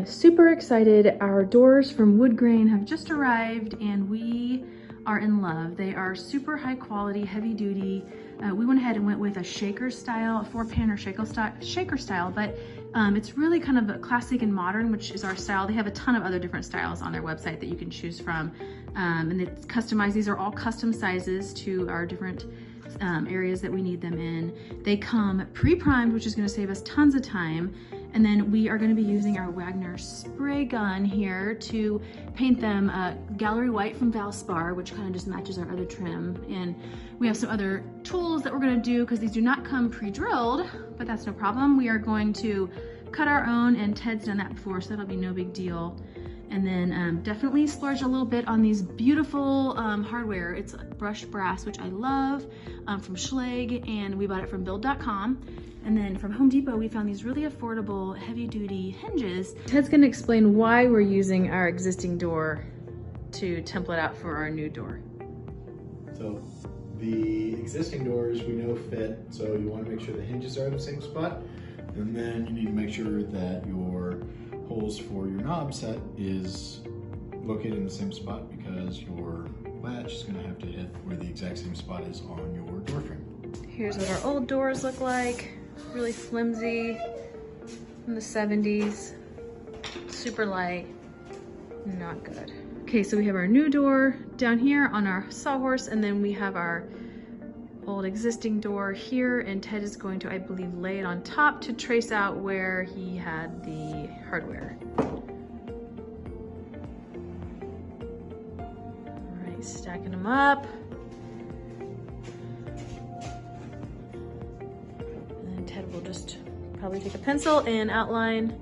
super excited. Our doors from Woodgrain have just arrived and we are in love. They are super high quality, heavy duty. We went ahead and went with a shaker style, a 4-pan or shaker style, but it's really kind of a classic and modern, which is our style. They have a ton of other different styles on their website that you can choose from. And it's customized. These are all custom sizes to our different areas that we need them in. They come pre-primed, which is going to save us tons of time. And then we are going to be using our Wagner spray gun here to paint them gallery white from Valspar, which kind of just matches our other trim. And we have some other tools that we're going to do because these do not come pre-drilled, but that's no problem. We are going to cut our own, and Ted's done that before, so that'll be no big deal. And then definitely splurge a little bit on these beautiful hardware. It's brushed brass, which I love, from Schlage, and we bought it from build.com. And then from Home Depot, we found these really affordable, heavy-duty hinges. Ted's gonna explain why we're using our existing door to template out for our new door. So the existing doors we know fit, so you wanna make sure the hinges are in the same spot, and then you need to make sure that your holes for your knob set is located in the same spot, because your latch is gonna have to hit where the exact same spot is on your door frame. Here's what our old doors look like. Really flimsy, from the 70s, super light, not good. Okay, so we have our new door down here on our sawhorse, and then we have our old existing door here, and Ted is going to, I believe, lay it on top to trace out where he had the hardware. All right, stacking them up. Ted will just probably take a pencil and outline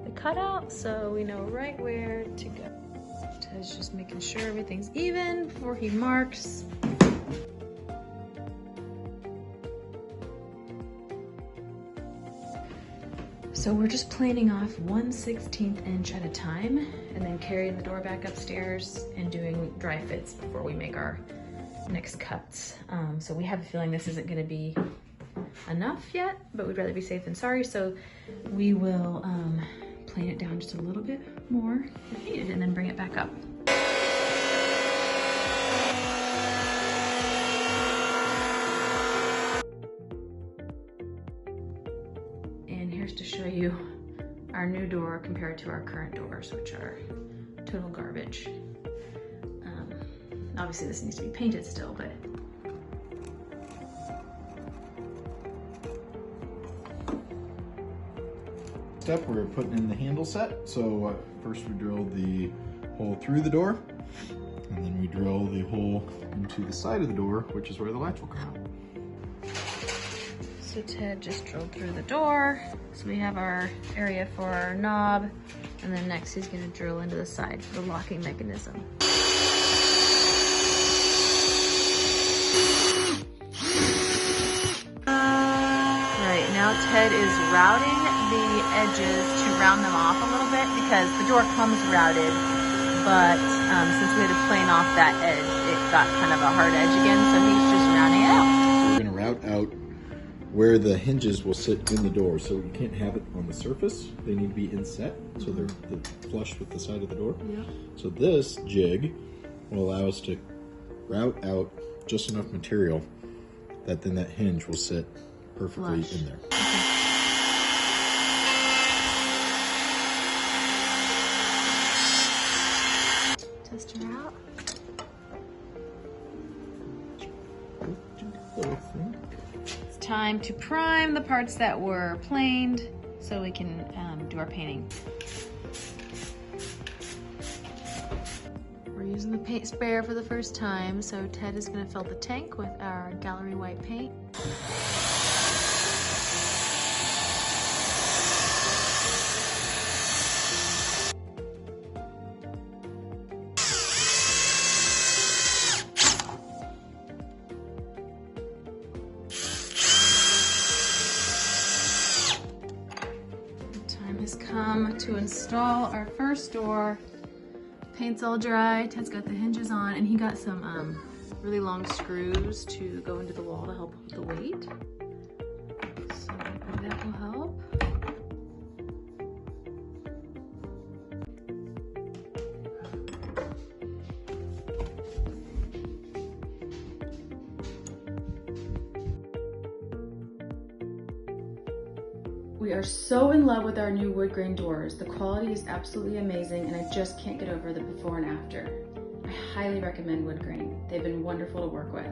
the cutout so we know right where to go. Ted's just making sure everything's even before he marks. So we're just planing off 1/16 inch at a time and then carrying the door back upstairs and doing dry fits before we make our next cuts. So we have a feeling this isn't gonna be enough yet, but we'd rather be safe than sorry, so we will plane it down just a little bit more if needed and then bring it back up. And here's to show you our new door compared to our current doors, which are total garbage. Obviously this needs to be painted still, but step, we're putting in the handle set. So first we drill the hole through the door, and then we drill the hole into the side of the door, which is where the latch will come out. So Ted just drilled through the door. So we have our area for our knob, and then next he's gonna drill into the side for the locking mechanism. Now Ted is routing the edges to round them off a little bit because the door comes routed, but since we had to plane off that edge, it got kind of a hard edge again, so he's just rounding it out. We're gonna route out where the hinges will sit in the door, so you can't have it on the surface. They need to be inset, so they're flush with the side of the door. Yeah. So this jig will allow us to route out just enough material that then that hinge will sit perfectly in there. Okay. Test her out. It's time to prime the parts that were planed so we can do our painting. We're using the paint sprayer for the first time, so Ted is going to fill the tank with our gallery white paint. Has come to install our first door. Paint's all dry, Ted's got the hinges on, and he got some really long screws to go into the wall to help with the weight. So that will help. We are so in love with our new wood grain doors. The quality is absolutely amazing and I just can't get over the before and after. I highly recommend Woodgrain. They've been wonderful to work with.